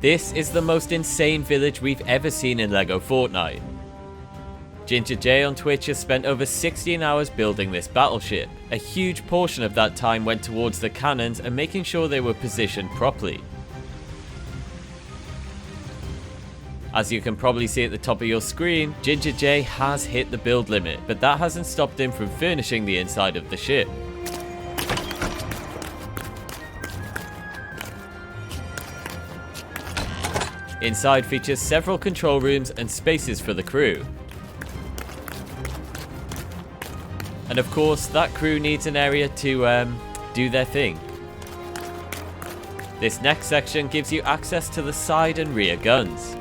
This is the most insane village we've ever seen in Lego Fortnite. Ginger J on Twitch has spent over 16 hours building this battleship. A huge portion of that time went towards the cannons and making sure they were positioned properly. As you can probably see at the top of your screen, Ginger J has hit the build limit, but that hasn't stopped him from furnishing the inside of the ship. Inside features several control rooms and spaces for the crew. And of course, that crew needs an area to do their thing. This next section gives you access to the side and rear guns.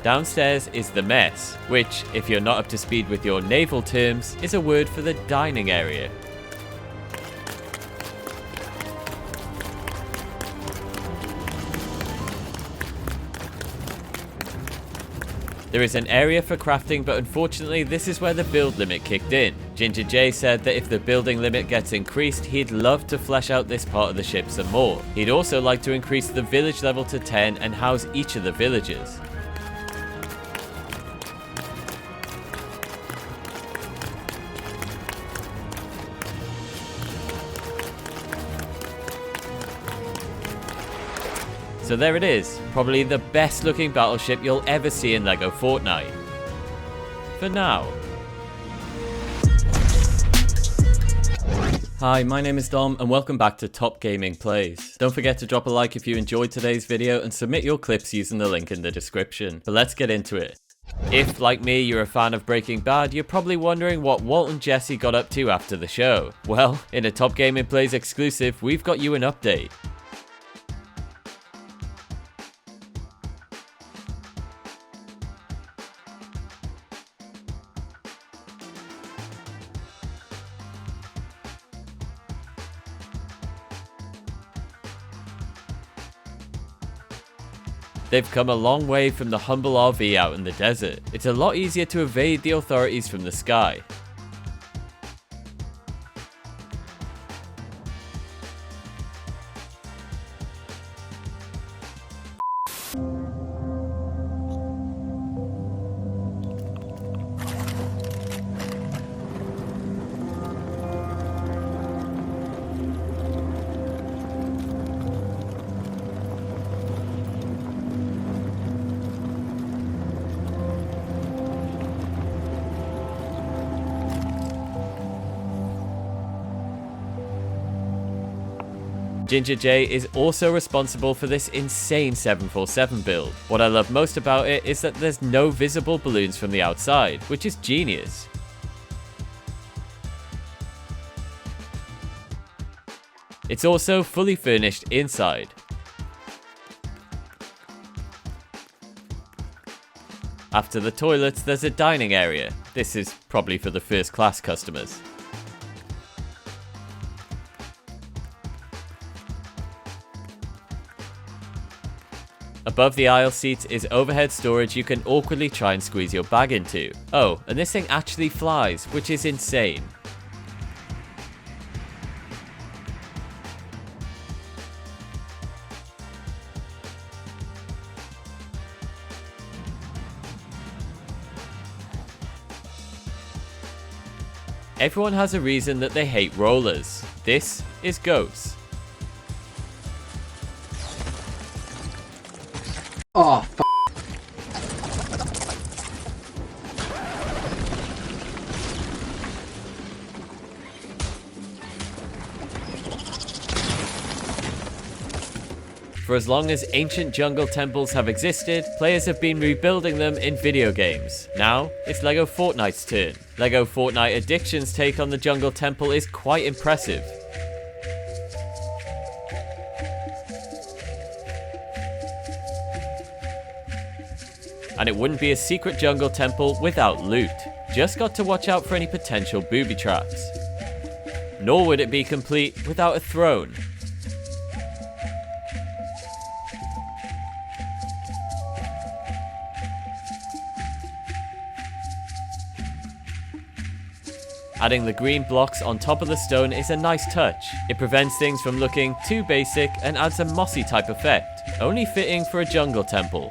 Downstairs is the mess, which, if you're not up to speed with your naval terms, is a word for the dining area. There is an area for crafting, but unfortunately this is where the build limit kicked in. Ginger J said that if the building limit gets increased, he'd love to flesh out this part of the ship some more. He'd also like to increase the village level to 10 and house each of the villagers. So there it is, probably the best looking battleship you'll ever see in Lego Fortnite. For now. Hi, my name is Dom and welcome back to Top Gaming Plays. Don't forget to drop a like if you enjoyed today's video and submit your clips using the link in the description. But let's get into it. If, like me, you're a fan of Breaking Bad, you're probably wondering what Walt and Jesse got up to after the show. Well, in a Top Gaming Plays exclusive, we've got you an update. They've come a long way from the humble RV out in the desert. It's a lot easier to evade the authorities from the sky. Ginger J is also responsible for this insane 747 build. What I love most about it is that there's no visible balloons from the outside, which is genius. It's also fully furnished inside. After the toilets, there's a dining area. This is probably for the first class customers. Above the aisle seats is overhead storage you can awkwardly try and squeeze your bag into. Oh, and this thing actually flies, which is insane. Everyone has a reason that they hate rollers. This is Ghosts. Oh, f***. For as long as ancient jungle temples have existed, players have been rebuilding them in video games. Now, it's Lego Fortnite's turn. Lego Fortnite Addiction's take on the jungle temple is quite impressive. And it wouldn't be a secret jungle temple without loot. Just got to watch out for any potential booby traps. Nor would it be complete without a throne. Adding the green blocks on top of the stone is a nice touch. It prevents things from looking too basic and adds a mossy type effect, only fitting for a jungle temple.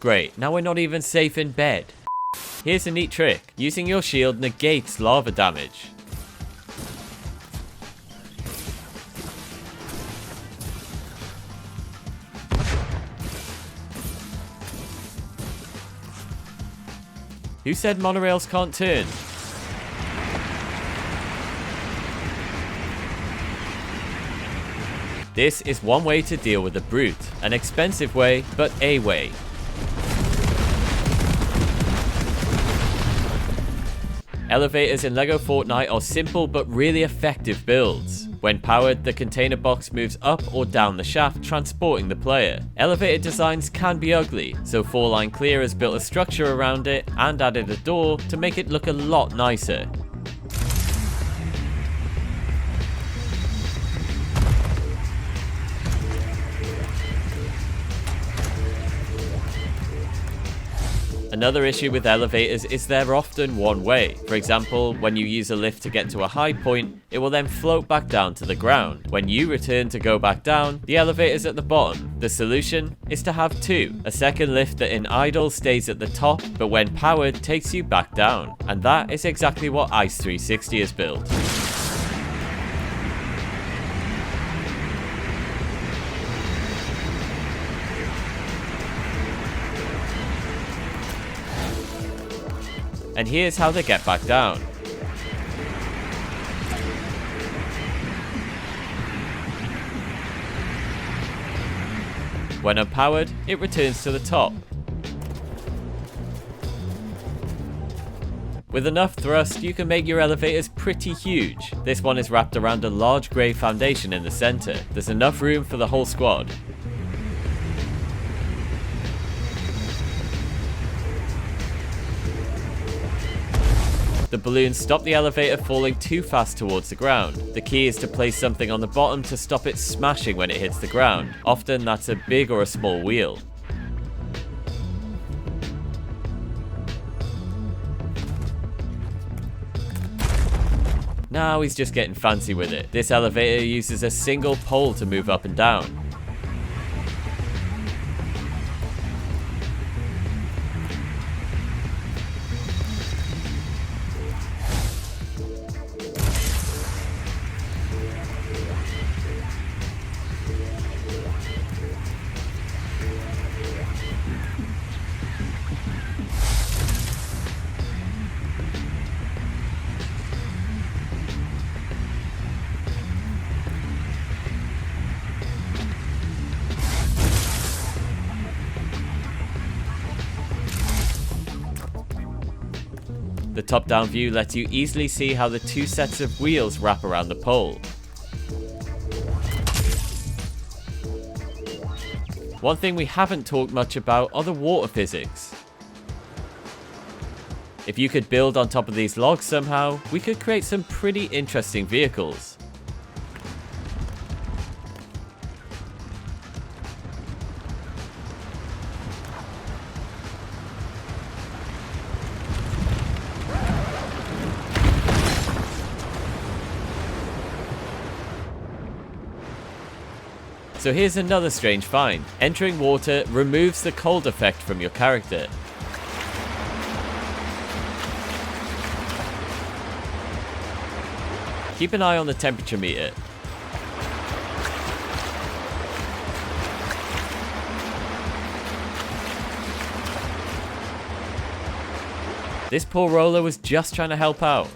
Great, now we're not even safe in bed. Here's a neat trick. Using your shield negates lava damage. Who said monorails can't turn? This is one way to deal with the brute. An expensive way, but a way. Elevators in Lego Fortnite are simple but really effective builds. When powered, the container box moves up or down the shaft, transporting the player. Elevator designs can be ugly, so 4Line Clear has built a structure around it and added a door to make it look a lot nicer. Another issue with elevators is they're often one way. For example, when you use a lift to get to a high point, it will then float back down to the ground. When you return to go back down, the elevator's at the bottom. The solution is to have two. A second lift that in idle stays at the top, but when powered takes you back down. And that is exactly what Ice 360 has built. And here's how they get back down. When unpowered, it returns to the top. With enough thrust, you can make your elevators pretty huge. This one is wrapped around a large grey foundation in the center. There's enough room for the whole squad. The balloons stop the elevator falling too fast towards the ground. The key is to place something on the bottom to stop it smashing when it hits the ground. Often that's a big or a small wheel. Now he's just getting fancy with it. This elevator uses a single pole to move up and down. The top-down view lets you easily see how the two sets of wheels wrap around the pole. One thing we haven't talked much about are the water physics. If you could build on top of these logs somehow, we could create some pretty interesting vehicles. So here's another strange find. Entering water removes the cold effect from your character. Keep an eye on the temperature meter. This poor roller was just trying to help out.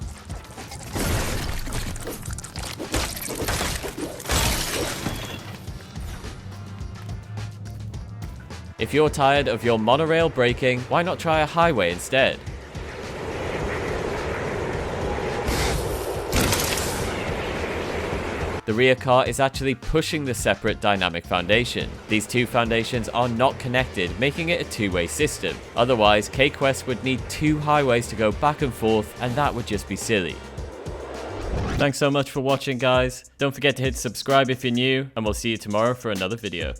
If you're tired of your monorail braking, why not try a highway instead? The rear car is actually pushing the separate dynamic foundation. These two foundations are not connected, making it a two-way system. Otherwise, K-Quest would need two highways to go back and forth, and that would just be silly. Thanks so much for watching, guys. Don't forget to hit subscribe if you're new, and we'll see you tomorrow for another video.